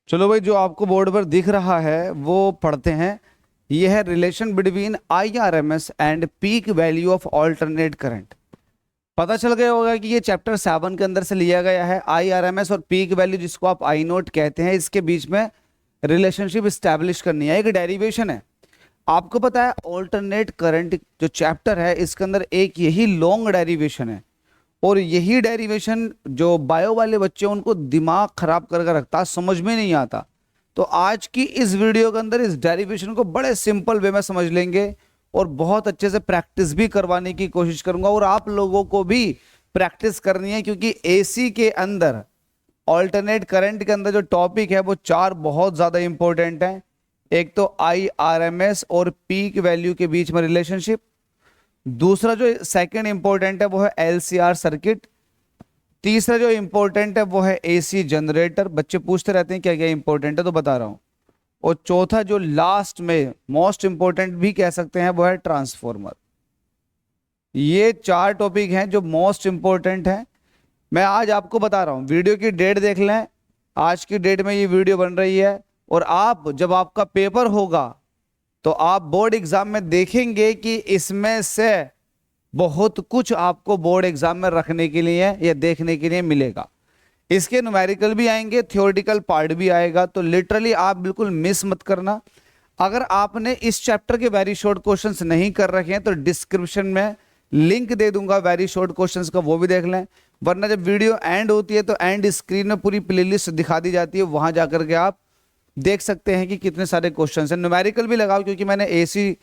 चलो भाई, जो आपको बोर्ड पर दिख रहा है वो पढ़ते हैं। ये है relation between IRMS and peak value of alternate current. पता चल गया होगा कि ये चैप्टर 7 के अंदर से लिया गया है। आईआरएमएस और पीक वैल्यू, जिसको आप आई नोट कहते हैं, इसके बीच में रिलेशनशिप स्टैब्लिश करनी है। एक डेरिवेशन है। आपको पता है ऑल्टरनेट करंट जो चैप्टर है इसके अंदर एक यही लॉन्ग डेरिवेशन है, और यही डेरिवेशन जो बायो वाले बच्चे हैं उनको दिमाग खराब करके रखता है, समझ में नहीं आता। तो आज की इस वीडियो के अंदर इस डेरिवेशन को बड़े सिंपल वे में समझ लेंगे और बहुत अच्छे से प्रैक्टिस भी करवाने की कोशिश करूंगा, और आप लोगों को भी प्रैक्टिस करनी है, क्योंकि एसी के अंदर ऑल्टरनेट करंट के अंदर जो टॉपिक है वो 4 बहुत ज्यादा इंपॉर्टेंट है। एक तो आईआरएमएस और पीक वैल्यू के बीच में रिलेशनशिप। दूसरा जो सेकंड इंपॉर्टेंट है वो है एलसीआर सर्किट। तीसरा जो इंपॉर्टेंट है वो है एसी जनरेटर। बच्चे पूछते रहते हैं क्या क्या इंपॉर्टेंट है, तो बता रहा हूं। और चौथा जो लास्ट में मोस्ट इंपॉर्टेंट भी कह सकते हैं वो है ट्रांसफॉर्मर। ये 4 टॉपिक हैं जो मोस्ट इंपॉर्टेंट हैं। मैं आज आपको बता रहा हूं, वीडियो की डेट देख लें। आज की डेट में ये वीडियो बन रही है, और आप जब आपका पेपर होगा तो आप बोर्ड एग्जाम में देखेंगे कि इसमें से बहुत कुछ आपको बोर्ड एग्जाम में रखने के लिए या देखने के लिए मिलेगा। इसके न्यूमेरिकल भी आएंगे, थ्योरेटिकल पार्ट भी आएगा, तो लिटरली आप बिल्कुल मिस मत करना। अगर आपने इस चैप्टर के वेरी शॉर्ट क्वेश्चंस नहीं कर रखे हैं तो डिस्क्रिप्शन में लिंक दे दूंगा वेरी शॉर्ट क्वेश्चंस का, वो भी देख लें। वरना जब वीडियो एंड होती है तो एंड स्क्रीन में पूरी प्लेलिस्ट दिखा दी जाती है, वहां जाकर के आप देख सकते हैं कि कितने सारे क्वेश्चंस हैं। न्यूमेरिकल भी लगाओ, क्योंकि मैंने एसी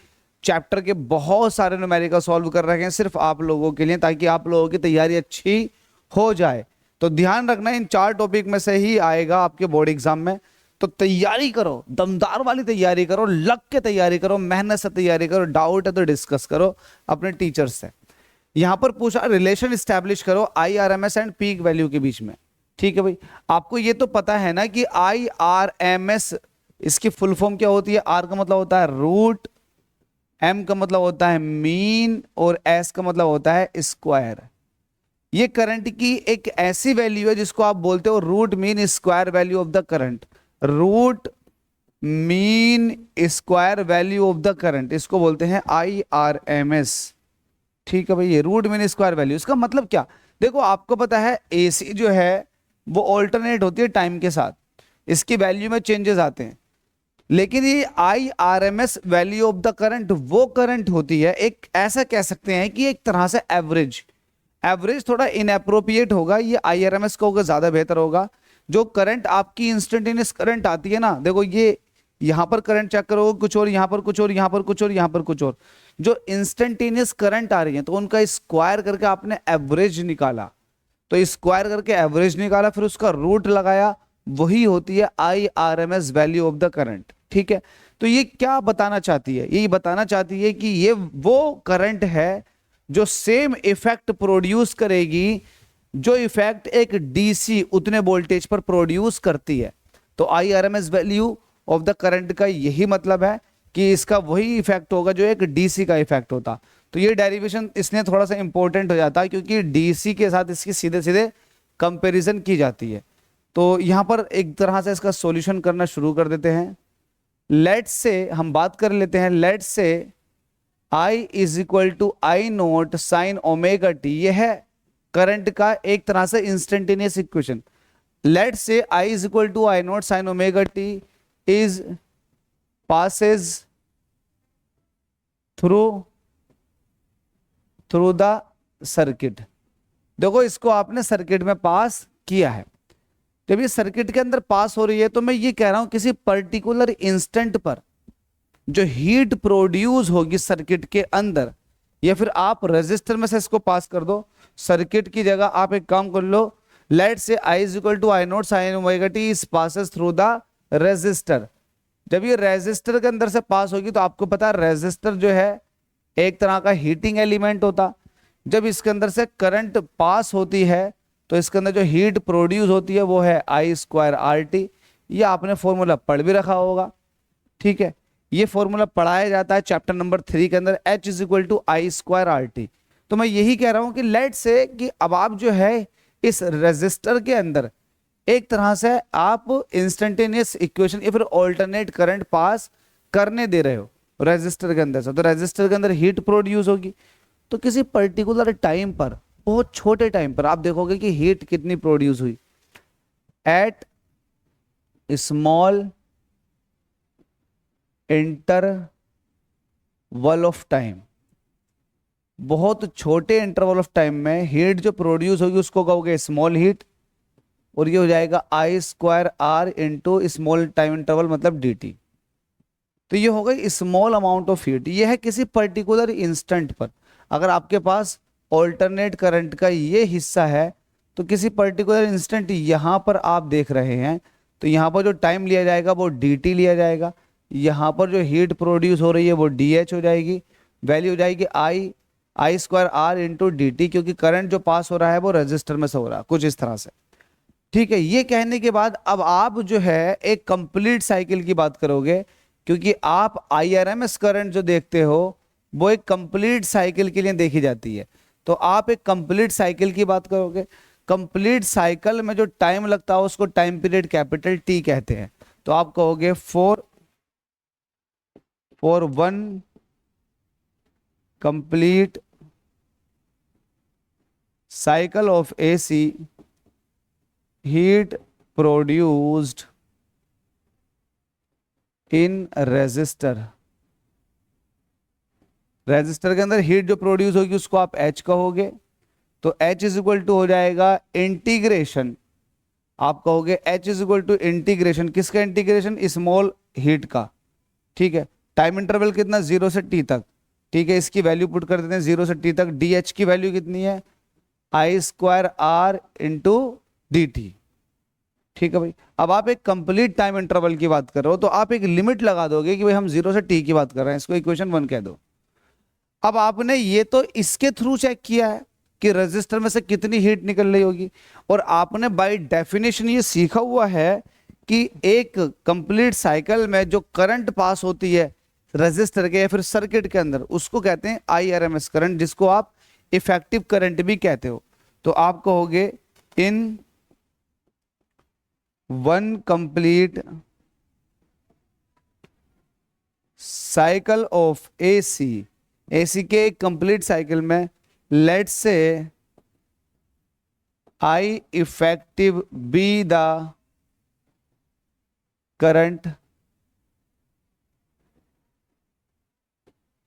चैप्टर के बहुत सारे न्यूमेरिकल सॉल्व कर रखे हैं सिर्फ आप लोगों के लिए, ताकि आप लोगों की तैयारी अच्छी हो जाए। तो ध्यान रखना, इन 4 टॉपिक में से ही आएगा आपके बोर्ड एग्जाम में। तो तैयारी करो, दमदार वाली तैयारी करो, लग के तैयारी करो, मेहनत से तैयारी करो। डाउट है तो डिस्कस करो अपने टीचर्स से। यहां पर पूछा रिलेशन स्टैब्लिश करो आईआरएमएस एंड पीक वैल्यू के बीच में। ठीक है भाई, आपको ये तो पता है ना कि आईआरएमएस इसकी फुल फॉर्म क्या होती है। आर का मतलब होता है रूट, एम का मतलब होता है मीन, और एस का मतलब होता है स्क्वायर। ये करंट की एक ऐसी वैल्यू है जिसको आप बोलते हो root mean square value of the current. Root mean square value of the current, इसको बोलते हैं आईआरएमएस। ठीक है भाई, ये रूट मीन स्क्वायर वैल्यू, इसका मतलब क्या। देखो, आपको पता है एसी जो है वो ऑल्टरनेट होती है टाइम के साथ, इसकी वैल्यू में चेंजेस आते हैं। लेकिन ये IRMS value of the current वो करंट होती है, एक ऐसा कह सकते हैं कि एक तरह से एवरेज। एवरेज थोड़ा इनएप्रोप्रिएट होगा, ये आईआरएमएस का होगा, ज्यादा बेहतर होगा। जो करंट आपकी इंस्टेंटेनियस करंट आती है ना, देखो ये यहां पर करंट चेक करो कुछ और, यहां पर कुछ और, यहां पर कुछ और, यहां पर कुछ और। जो इंस्टेंटेनियस करंट आ रही है तो उनका स्क्वायर करके आपने एवरेज निकाला, तो स्क्वायर करके एवरेज निकाला, फिर उसका रूट लगाया, वही होती है IRMS value of the current. ठीक है, तो ये क्या बताना चाहती है, ये बताना चाहती है कि ये वो करंट है जो सेम इफेक्ट प्रोड्यूस करेगी जो इफेक्ट एक डीसी उतने वोल्टेज पर प्रोड्यूस करती है। तो IRMS value of the current का यही मतलब है कि इसका वही इफेक्ट होगा जो एक डीसी का इफेक्ट होता। तो ये डेरिवेशन इसलिए थोड़ा सा इंपॉर्टेंट हो जाता है क्योंकि डीसी के साथ इसकी सीधे सीधे कंपैरिजन की जाती है। तो यहां पर एक तरह से इसका सॉल्यूशन करना शुरू कर देते हैं। लेट्स से हम बात कर लेते हैं, let's say I is equal to I naught sine omega t, यह है करंट का एक तरह से instantaneous equation. Let's say I is equal to I naught sine omega t is passes through the circuit. देखो, इसको आपने सर्किट में पास किया है। जब ये सर्किट के अंदर पास हो रही है तो मैं ये कह रहा हूं किसी पर्टिकुलर इंस्टेंट पर जो हीट प्रोड्यूस होगी सर्किट के अंदर, या फिर आप रेजिस्टर में से इसको पास कर दो। सर्किट की जगह आप एक काम कर लो, लेट से I is equal to I naught sine omega t is passes through the resistor. जब ये रेजिस्टर के अंदर से पास होगी तो आपको पता है रेजिस्टर जो है एक तरह का हीटिंग एलिमेंट होता। जब इसके अंदर से करंट पास होती है तो इसके अंदर जो हीट प्रोड्यूस होती है वो है आई स्क्वायर आर टी। ये आपने फॉर्मूला पढ़ भी रखा होगा। ठीक है, ये फॉर्मूला पढ़ाया जाता है चैप्टर नंबर 3 के अंदर, H is equal to I square R t. तो मैं यही कह रहा हूं कि लेट से कि अब आप जो है इस रेजिस्टर के अंदर एक तरह से आप इंस्टेंटेनियस इक्वेशन या फिर ऑल्टरनेट करंट पास करने दे रहे हो रेजिस्टर के अंदर से, तो रेजिस्टर के अंदर हीट प्रोड्यूस होगी। तो किसी पर्टिकुलर टाइम पर, बहुत छोटे टाइम पर, आप देखोगे कि हीट कितनी प्रोड्यूस हुई at small interval of time. बहुत छोटे इंटरवल ऑफ टाइम में हीट जो प्रोड्यूस होगी उसको कहोगे स्मॉल हीट, और ये हो जाएगा I square R into small time interval मतलब डी टी। तो ये हो गई स्मॉल अमाउंट ऑफ हीट। ये है किसी पर्टिकुलर इंस्टेंट पर। अगर आपके पास ऑल्टरनेट करंट का ये हिस्सा है तो किसी पर्टिकुलर इंस्टेंट यहाँ पर आप देख रहे हैं, तो यहाँ पर जो टाइम लिया जाएगा वो डी टी लिया जाएगा। यहाँ पर जो हीट प्रोड्यूस हो रही है वो डी एच हो जाएगी, वैल्यू हो जाएगी I square R into d t, क्योंकि करंट जो पास हो रहा है वो रजिस्टर में से हो रहा है, कुछ इस तरह से। ठीक है, ये कहने के बाद अब आप जो है एक कंप्लीट साइकिल की बात करोगे, क्योंकि आप आईआरएमएस करंट जो देखते हो वो एक कंप्लीट साइकिल के लिए देखी जाती है। तो आप एक कंप्लीट साइकिल की बात करोगे। कंप्लीट साइकिल में जो टाइम लगता है उसको टाइम पीरियड कैपिटल टी कहते हैं। तो आप कहोगे for one complete cycle of AC heat produced in resistor, resistor के अंदर हीट जो प्रोड्यूस होगी उसको आप H कहोगे। तो H इज इक्वल टू हो जाएगा इंटीग्रेशन, आप कहोगे H is equal to integration, किसका इंटीग्रेशन, स्मॉल हीट का। ठीक है, टाइम इंटरवल कितना, 0 से T तक। ठीक है, इसकी वैल्यू पुट कर देते हैं 0 से T तक। DH की वैल्यू कितनी है, I square R into d t. ठीक है भाई, अब आप एक कंप्लीट टाइम इंटरवल की बात कर रहे हो तो आप एक लिमिट लगा दोगे कि भाई हम 0 से T की बात कर रहे हैं, इसको इक्वेशन 1 कह दो। अब आपने ये तो इसके थ्रू चेक किया है कि रेजिस्टर में से कितनी हीट निकल रही होगी, और आपने बाय डेफिनेशन ये सीखा हुआ है कि एक कंप्लीट साइकिल में जो करंट पास होती है रेजिस्टर के या फिर सर्किट के अंदर उसको कहते हैं आईआरएमएस करंट, जिसको आप इफेक्टिव करंट भी कहते हो। तो आप कहोगे in one complete cycle of AC, AC के एक कंप्लीट साइकिल में let's say I effective be the current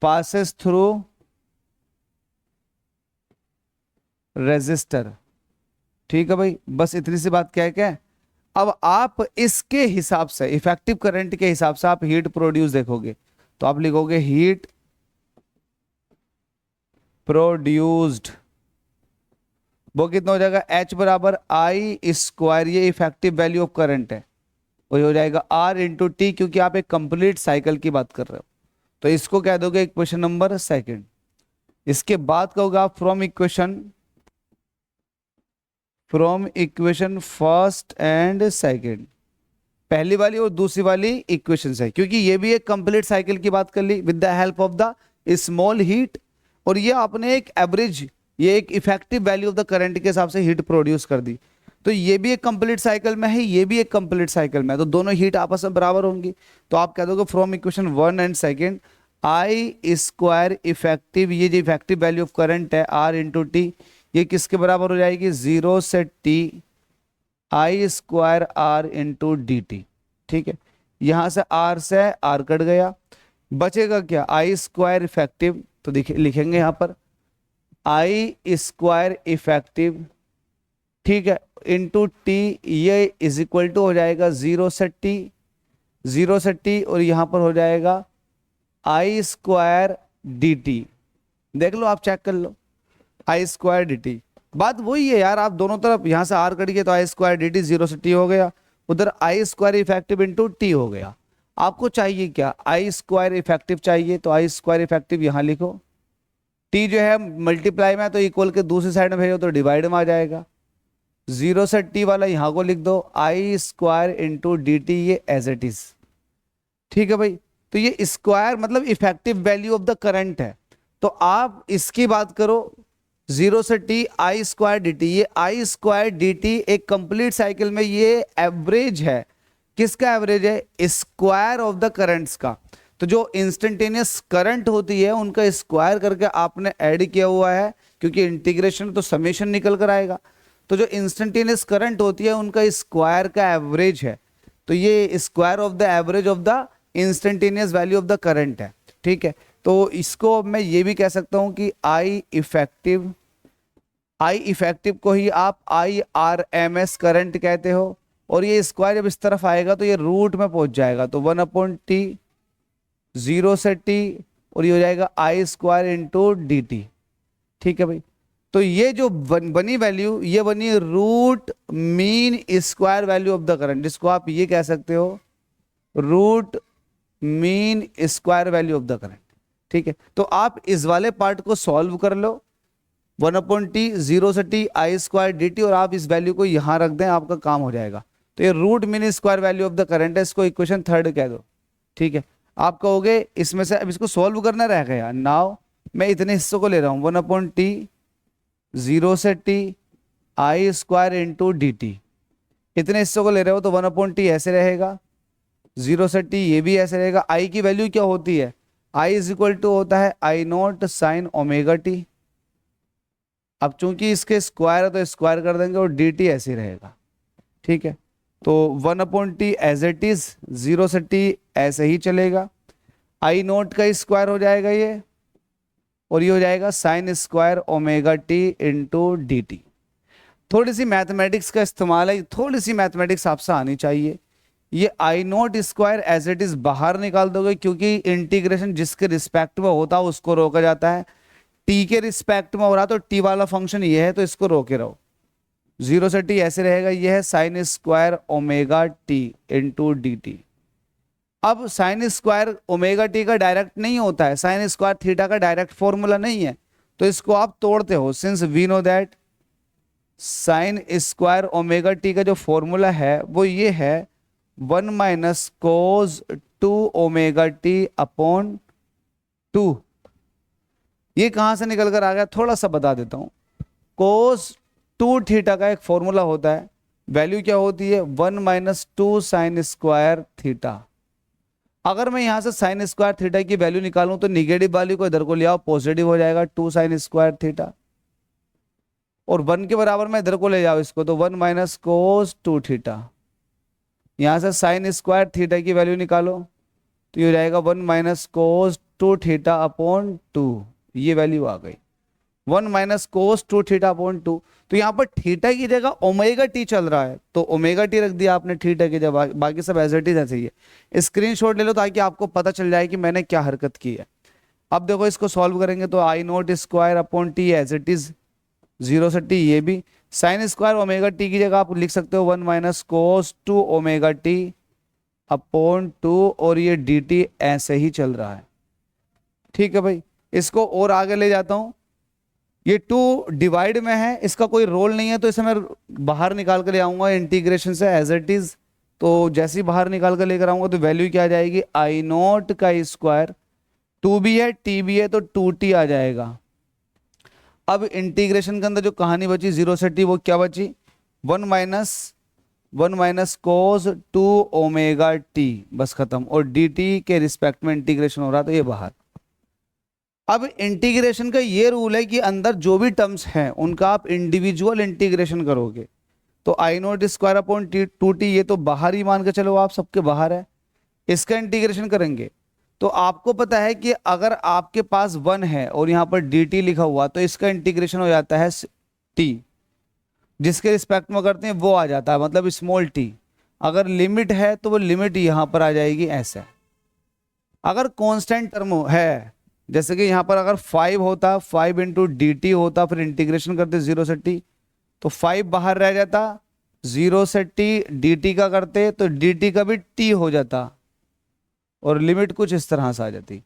passes through resistor. ठीक है भाई, बस इतनी सी बात क्या है क्या है? अब आप इसके हिसाब से इफेक्टिव करंट के हिसाब से आप हीट प्रोड्यूस देखोगे, तो आप लिखोगे हीट प्रोड्यूस्ड, वो कितना हो जाएगा, H बराबर आई स्क्वायर, ये इफेक्टिव वैल्यू ऑफ करंट है, वही हो जाएगा R इंटू टी, क्योंकि आप एक कंप्लीट साइकिल की बात कर रहे हो। तो इसको कह दोगे इक्वेशन नंबर सेकंड। इसके बाद कहोगे आप from equation first and second, पहली वाली और दूसरी वाली इक्वेशन है, क्योंकि ये भी एक कंप्लीट साइकिल की बात कर ली with the help of the small heat, और ये आपने एक एवरेज, ये एक effective value of the current के हिसाब से हीट प्रोड्यूस कर दी। तो ये भी एक कंप्लीट साइकिल में है, ये भी एक कंप्लीट साइकिल में है, तो दोनों हीट आपस में बराबर होंगी। तो आप कह दोगे from equation 1 and second I square effective, ये जो इफेक्टिव वैल्यू ऑफ करंट है R इंटू टी, ये किसके बराबर हो जाएगी, 0 से T I square R into d t. ठीक है, यहां से R कट गया, बचेगा क्या, आई स्क्वायर इफेक्टिव, तो लिखेंगे यहां पर आई स्क्वायर इफेक्टिव, ठीक है, इंटू टी, ये इज इक्वल टू हो जाएगा 0 से टी, और यहां पर हो जाएगा आई स्क्वायर डी टी। देख लो, आप चेक कर लो, आई स्क्वायर डी टी, बात वही है यार, आप दोनों तरफ यहां से R कट गया तो आई स्क्वायर डी टी 0 से T हो गया, उधर आई स्क्वायर इफेक्टिव इंटू टी हो गया। आपको चाहिए क्या, आई स्क्वायर इफेक्टिव चाहिए, तो आई स्क्वायर इफेक्टिव यहां लिखो, टी जो है मल्टीप्लाई में तो इक्वल के दूसरी साइड में भेजो तो डिवाइड में आ जाएगा, 0 से T वाला यहां को लिख दो, आई स्क्वायर इंटू डी टी, ये एज इट इज। ठीक है भाई, तो ये स्क्वायर मतलब effective value of the current है। तो आप इसकी बात करो 0 से t I square D t. ये आई स्क्वायर डी टी एक कंप्लीट साइकिल में ये एवरेज है। किसका एवरेज है? स्क्वायर ऑफ द करंट्स का। तो जो इंस्टेंटेनियस करंट होती है उनका स्क्वायर करके आपने ऐड किया हुआ है, क्योंकि इंटीग्रेशन तो समेशन निकल कर आएगा। तो जो इंस्टेंटेनियस करंट होती है उनका स्क्वायर का एवरेज है। तो ये square of the average of the instantaneous value of the current है। ठीक है, तो इसको मैं ये भी कह सकता हूं कि आई इफेक्टिव को ही आप IRMS करंट कहते हो। और ये स्क्वायर जब इस तरफ आएगा तो ये रूट में पहुंच जाएगा, तो 1/t 0 से t, और ये हो जाएगा I square into d t. ठीक है भाई, तो ये जो बनी वैल्यू ये बनी root mean square value of the current, जिसको आप ये कह सकते हो root mean square value of the current. ठीक है, तो आप इस वाले पार्ट को सॉल्व कर लो, 1/t 0 से t I square D T, और आप इस वैल्यू को यहां रख दें, आपका काम हो जाएगा। तो ये root mean square value of the current है, इसको इक्वेशन 3 कह दो। ठीक है, आप कहोगे इसमें से अब इसको सॉल्व करना रह गया। नाउ मैं इतने हिस्सों को ले रहा हूं, 1/t 0 से t I square into d T. इतने हिस्सों को ले रहे हो तो 1/t ऐसे रहेगा, 0 से t ये भी ऐसे रहेगा। आई की वैल्यू क्या होती है? आई इज इक्वल टू होता है I0 साइन ओमेगा टी। अब चूंकि इसके स्क्वायर है तो स्क्वायर कर देंगे और डी टी ऐसे रहेगा। ठीक है, तो 1/t एज इट इज, 0 से t ऐसे ही चलेगा। I0 का स्क्वायर हो जाएगा ये, और ये हो जाएगा sign square omega t into d T. थोड़ी सी मैथमेटिक्स का इस्तेमाल है, थोड़ी सी मैथमेटिक्स आपसे आनी चाहिए। ये I0 square as it is बाहर निकाल दोगे, क्योंकि इंटीग्रेशन जिसके रिस्पेक्ट में होता है उसको रोका जाता है। t के रिस्पेक्ट में हो रहा तो t वाला फंक्शन ये है, तो इसको रोके रहो। 0 से t ऐसे रहेगा, ये है sine square omega t into d t. अब साइन स्क्वायर ओमेगा टी का डायरेक्ट नहीं होता है, साइन स्क्वायर थीटा का डायरेक्ट फॉर्मूला नहीं है, तो इसको आप तोड़ते हो। Since we know that sine square omega t का जो फॉर्मूला है वो ये है 1 minus cos 2 omega t upon 2। ये कहां से निकल कर आ गया थोड़ा सा बता देता हूं। कोस 2 थीटा का एक फॉर्मूला होता है, वैल्यू क्या होती है? 1 माइनस 2 साइन स्क्वायर थीटा। अगर मैं यहां से साइन स्क्वायर थीटा की वैल्यू निकालूं तो निगेटिव वाली को इधर को ले आओ, पॉजिटिव हो जाएगा 2 साइन स्क्वायर थीटा, और 1 के बराबर में इधर को ले जाओ इसको, तो 1 माइनस कोस 2 थीटा। यहां से साइन स्क्वायर थीटा की वैल्यू निकालो तो ये हो जाएगा 1 माइनस कोस 2 थीटा अपॉन 2। ये वैल्यू आ गई 1 माइनस कोस 2 थीटा अपॉन 2। तो यहाँ पर थीटा की जगह ओमेगा टी चल रहा है, तो ओमेगा टी रख दिया आपने थीटा की जगह, बाकी सब एज इट इज ऐसे ही है। स्क्रीनशॉट ले लो ताकि आपको पता चल जाए कि मैंने क्या हरकत की है। अब देखो इसको सॉल्व करेंगे तो I0 square upon t as it is, 0 से t ये भी, साइन स्क्वायर ओमेगा टी की जगह आप लिख सकते हो 1 minus cos 2 omega t upon 2, और ये डी टी ऐसे ही चल रहा है। ठीक है भाई, इसको और आगे ले जाता हूं। ये 2 डिवाइड में है, इसका कोई रोल नहीं है, तो इसे मैं बाहर निकाल कर ले आऊंगा इंटीग्रेशन से एज इट इज। तो जैसे ही बाहर निकाल कर लेकर आऊंगा तो वैल्यू क्या आ जाएगी? I0 का स्क्वायर, 2 भी है t भी है तो 2t आ जाएगा। अब इंटीग्रेशन के अंदर जो कहानी बची 0 से t वो क्या बची? 1 माइनस कोस 2 ओमेगा टी, बस खत्म। और डी टी के रिस्पेक्ट में इंटीग्रेशन हो रहा तो ये बाहर। अब इंटीग्रेशन का ये रूल है कि अंदर जो भी टर्म्स हैं उनका आप इंडिविजुअल इंटीग्रेशन करोगे। तो I0 स्क्वायर अपॉन 2t ये तो बाहर ही मान के चलो, आप सबके बाहर है। इसका इंटीग्रेशन करेंगे तो आपको पता है कि अगर आपके पास 1 है और यहाँ पर dt लिखा हुआ तो इसका इंटीग्रेशन हो जाता है t, जिसके रिस्पेक्ट में करते हैं वो आ जाता है, मतलब स्मॉल t। अगर लिमिट है तो वो लिमिट यहाँ पर आ जाएगी ऐसे। अगर कांस्टेंट टर्म है, जैसे कि यहाँ पर अगर 5 होता, 5 इंटू डी टी होता, फिर इंटीग्रेशन करते 0 से t, तो 5 बाहर रह जाता, 0 से t डी टी का करते तो डी टी का भी t हो जाता, और लिमिट कुछ इस तरह से आ जाती।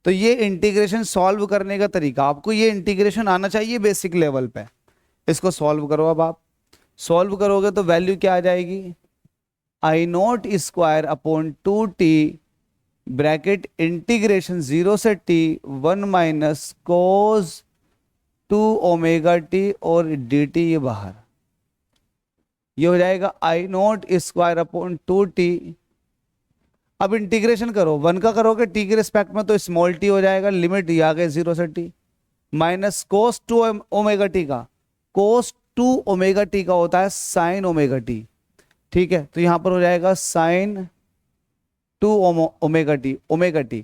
तो ये इंटीग्रेशन सॉल्व करने का तरीका, आपको ये इंटीग्रेशन आना चाहिए बेसिक लेवल पे। इसको सॉल्व करो, अब आप सॉल्व करोगे तो वैल्यू क्या आ जाएगी? I0 square upon 2t bracket integration 0 से t 1 minus cos two omega t और डी टी ये बाहर, ये हो जाएगा I naught square upon two t. अब इंटीग्रेशन करो, वन का करोगे टी के रिस्पेक्ट में तो स्मॉल टी हो जाएगा, लिमिट ये आ गए 0 से t, minus cos two omega t का, कोस टू ओमेगा टी का होता है साइन ओमेगा टी, ठीक है, तो यहां पर हो जाएगा sign to omega T, omega T.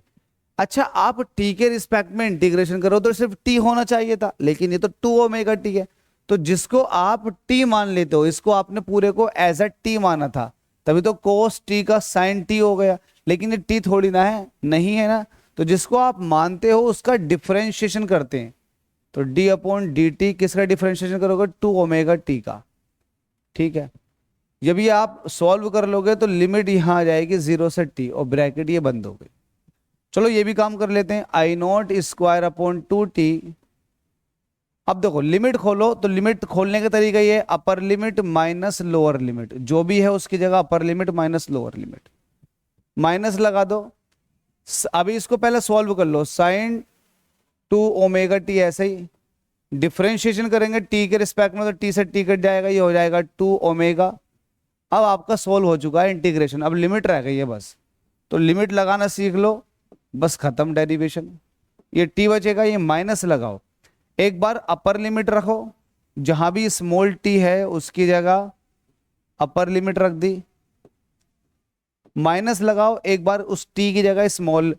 अच्छा आप टी के रिस्पेक्ट में इंटीग्रेशन करो तो सिर्फ टी होना चाहिए था, लेकिन ये तो टू ओमेगा टी है, तो जिसको आप टी मान लेते हो इसको आपने पूरे को एज अ टी माना था, तभी तो कोस टी का साइन टी हो गया, लेकिन ये टी थोड़ी ना है, नहीं है ना, तो जिसको आप मानते हो उसका डिफरेंशिएशन करते हैं, तो डी अपॉन डी टी किसका डिफरेंशिएशन करोगे, टू ओमेगा टी का, ठीक है। जब ये आप सॉल्व कर लोगे तो लिमिट यहां आ जाएगी 0 से टी और ब्रैकेट ये बंद हो गई। चलो ये भी काम कर लेते हैं, I naught square upon two t. अब देखो लिमिट खोलो, तो लिमिट खोलने का तरीका ये है upper limit minus lower limit, जो भी है उसकी जगह upper limit minus lower limit, minus लगा दो। अभी इसको पहले सॉल्व कर लो, साइन टू ओमेगा टी, ऐसे ही डिफरेंशिएशन करेंगे टी के रिस्पेक्ट में तो टी से टी कट जाएगा, ये हो जाएगा टू ओमेगा। अब आपका सोल्व हो चुका है इंटीग्रेशन, अब लिमिट रह गई है बस, तो लिमिट लगाना सीख लो, बस खत्म डेरिवेशन। ये टी बचेगा, ये माइनस लगाओ, एक बार अपर लिमिट रखो, जहां भी स्मॉल टी है उसकी जगह अपर लिमिट रख दी, माइनस लगाओ, एक बार उस टी की जगह स्मॉल,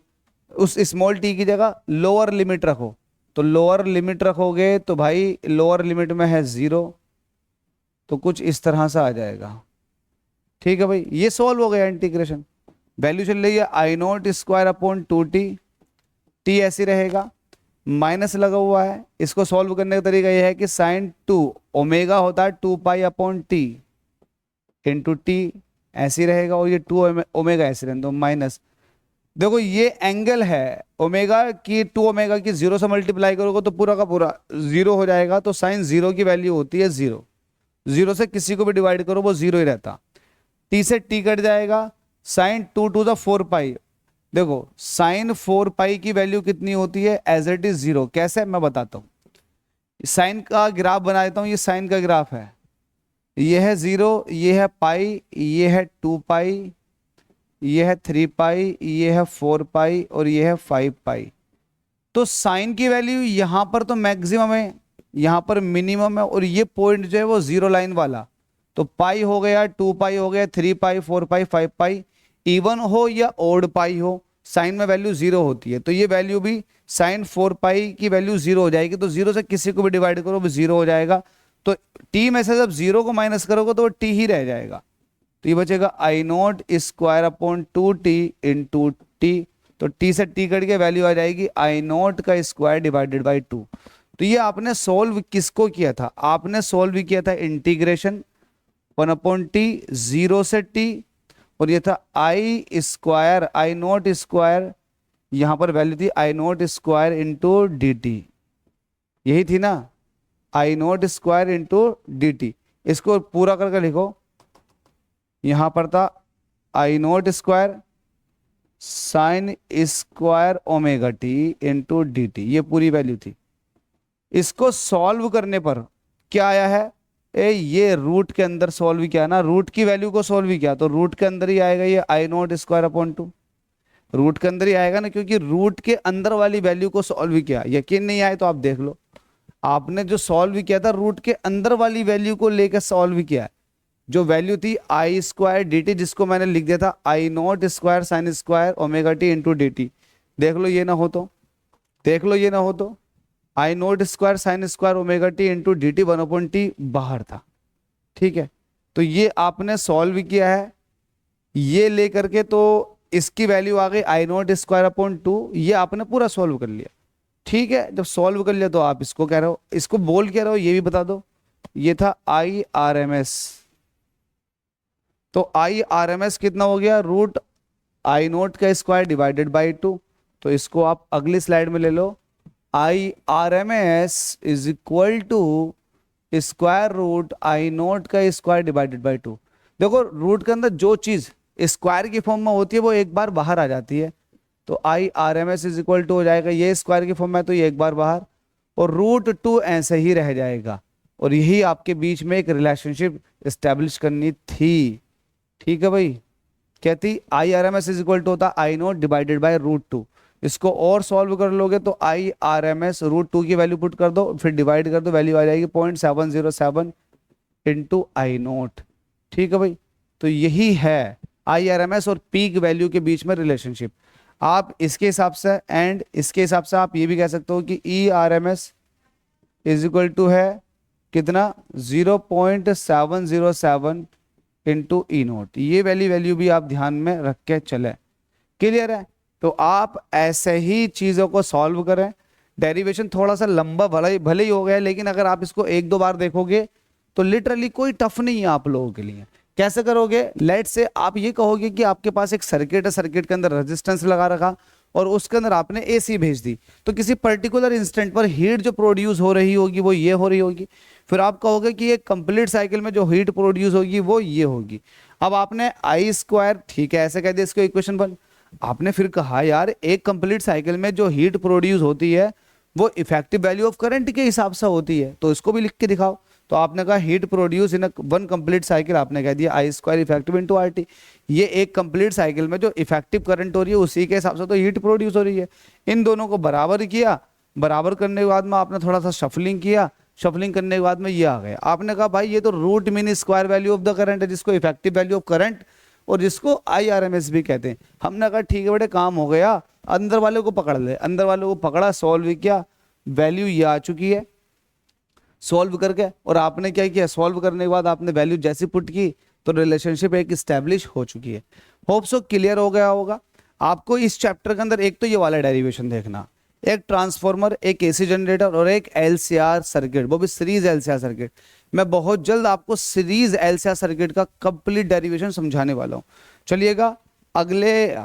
उस स्मॉल टी की जगह लोअर लिमिट रखो, तो लोअर लिमिट रखोगे तो भाई लोअर लिमिट में है 0, तो कुछ इस तरह से आ जाएगा, ठीक है भाई। ये सॉल्व हो गया इंटीग्रेशन, वैल्यू चल रही है I naught square upon two t, t ऐसी रहेगा, माइनस लगा हुआ है, इसको सॉल्व करने का तरीका यह है कि साइन टू ओमेगा होता है two pi upon t into t, ऐसी रहेगा, और ये टू ओमेगा ऐसे रहेगा, तो माइनस, देखो ये एंगल है ओमेगा की, टू ओमेगा की 0 से मल्टीप्लाई करोगे तो पूरा का पूरा 0 हो जाएगा, तो साइन 0 की वैल्यू होती है 0, 0 से किसी को भी डिवाइड करो वो 0 ही रहता, टी से टी कट जाएगा, साइन टू टू द 4 पाई, देखो साइन 4 पाई की वैल्यू कितनी होती है, एज इट इज 0, कैसे मैं बताता हूं, साइन का ग्राफ बना देता हूं, ये साइन का ग्राफ है, ये है 0, ये है पाई, ये है 2 पाई, ये है 3 पाई, ये है 4 पाई और ये है 5 पाई, तो साइन की वैल्यू यहां पर तो मैक्सिमम है, यहां पर मिनिमम है, और ये पॉइंट जो है वो 0 लाइन वाला, तो पाई हो गया, 2 पाई हो गया, 3 पाई, 4 पाई, 5 पाई, इवन हो या ओड पाई हो, साइन में वैल्यू 0 होती है, तो ये वैल्यू भी साइन 4 पाई की वैल्यू 0 हो जाएगी, तो 0 से किसी को भी डिवाइड करो वो 0 हो जाएगा, तो टी में से जब 0 को माइनस करोगे तो वो टी ही रह जाएगा, तो ये बचेगा I naught square upon two t into t, तो टी से टी कट के वैल्यू आ जाएगी आई नॉट का स्क्वायर डिवाइडेड बाई 2। तो ये आपने सोल्व किसको किया था, आपने सोल्व किया था इंटीग्रेशन 1 अपॉन टी 0 से टी, और ये था I square, I naught square, यहां पर वैल्यू थी I naught square into d t, यही थी ना, I naught square into d t, इसको पूरा करके लिखो, यहां पर था I naught square sine square omega t into d t, ये पूरी वैल्यू थी। इसको सॉल्व करने पर क्या आया है, ये रूट के अंदर सॉल्व किया ना, रूट की वैल्यू को सॉल्व किया तो रूट के अंदर ही आएगा ये आई नॉट स्क्वायर अपॉन 2, रूट के अंदर ही आएगा ना, क्योंकि रूट के अंदर वाली वैल्यू को सॉल्व किया। यकीन नहीं आए तो आप देख लो, आपने जो सॉल्व किया था रूट के अंदर वाली वैल्यू को लेकर सॉल्व किया है, जो वैल्यू थी आई स्क्वायर डी टी, जिसको मैंने लिख दिया था I naught square sine square omega t into d t, देख लो ये ना हो तो, देख लो ये ना हो तो, I naught square sine square omega t into d t 1 upon t बाहर था, ठीक है। तो ये आपने सॉल्व किया है, ये लेकर के तो इसकी वैल्यू आ गई आई नॉट स्क्वायर अपॉन 2, ये आपने पूरा सॉल्व कर लिया, ठीक है। जब सॉल्व कर लिया तो आप इसको कह रहे हो, इसको बोल क्या रहे हो ये भी बता दो, ये था आई आर एम एस, तो आई आर एम एस कितना हो गया, रूट आई नॉट का स्क्वायर डिवाइडेड बाई 2, तो इसको आप अगली स्लाइड में ले लो, I R M S is equal to square root I naught का स्क्वायर डिवाइडेड बाई 2। देखो रूट के अंदर जो चीज स्क्वायर की फॉर्म में होती है वो एक बार बाहर आ जाती है, तो I R M S is equal to हो जाएगा, ये स्क्वायर की फॉर्म में है तो ये एक बार बाहर, और √2 ऐसे ही रह जाएगा, और यही आपके बीच में एक रिलेशनशिप एस्टेब्लिश करनी थी। ठीक है भाई, कहती IRMS इज इक्वल टू होता I0 डिवाइडेड बाय √2। इसको और सॉल्व कर लोगे तो IRMS √2 की वैल्यू पुट कर दो, फिर डिवाइड कर दो, वैल्यू आ जाएगी 0.707 इंटू I0। ठीक है भाई, तो यही है IRMS और पीक वैल्यू के बीच में रिलेशनशिप। आप इसके हिसाब से एंड इसके हिसाब से आप ये भी कह सकते हो कि ERMS इज इक्वल टू है कितना 0.707 इंटू E0। ये वैल्यू भी आप ध्यान में रख के चले। क्लियर है? तो आप ऐसे ही चीजों को सॉल्व करें। डेरिवेशन थोड़ा सा लंबा भले ही हो गया, लेकिन अगर आप इसको एक दो बार देखोगे तो लिटरली कोई टफ नहीं है आप लोगों के लिए। कैसे करोगे? लेट से आप ये कहोगे कि आपके पास एक सर्किट है, सर्किट के अंदर रेजिस्टेंस लगा रखा और उसके अंदर आपने AC भेज दी, तो किसी पर्टिकुलर इंस्टेंट पर हीट जो प्रोड्यूस हो रही होगी वो ये हो रही होगी। फिर आप कहोगे कि एक कंप्लीट साइकिल में जो हीट प्रोड्यूस होगी वो ये होगी। अब आपने I², ठीक है, ऐसे कह दिया, इसको इक्वेशन 1। आपने फिर कहा यार एक कंप्लीट साइकिल में जो हीट प्रोड्यूस होती है वो इफेक्टिव वैल्यू ऑफ करंट के हिसाब से होती है, तो इसको भी लिख के दिखाओ। तो आपने कहा heat produce in one complete cycle, आपने कह दिया I² इफेक्टिव इंटू RT। ये एक कंप्लीट साइकिल में जो इफेक्टिव करंट हो रही है उसी के हिसाब से तो हीट प्रोड्यूस हो रही है। इन दोनों को बराबर किया, बराबर करने के बाद में आपने थोड़ा सा शफलिंग किया, शफलिंग करने के बाद में ये आ गया। आपने कहा भाई ये तो root mean square value of the current है, जिसको इफेक्टिव वैल्यू ऑफ करंट और जिसको IRMS भी कहते हैं। हमने कहा ठीक है बेटे, काम हो गया, अंदर वाले को पकड़ ले। अंदर वाले को पकड़ा, सॉल्व किया, वैल्यू ये आ चुकी है सॉल्व करके। और आपने क्या किया, सॉल्व करने के बाद आपने वैल्यू जैसी पुट की तो रिलेशनशिप एक स्टैब्लिश हो चुकी है। होप सो क्लियर हो गया होगा आपको। इस चैप्टर के अंदर एक तो ये वाला डेरिवेशन देखना, एक ट्रांसफॉर्मर, एक AC जनरेटर और एक LCR सर्किट, वो भी सीरीज LCR सर्किट। मैं बहुत जल्द आपको सीरीज LCR सर्किट का कंप्लीट डेरिवेशन समझाने वाला हूँ। चलिएगा अगले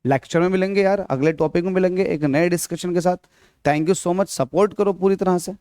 लेक्चर में मिलेंगे यार, अगले टॉपिक में मिलेंगे एक नए डिस्कशन के साथ। Thank you so much, support करो पूरी तरह से।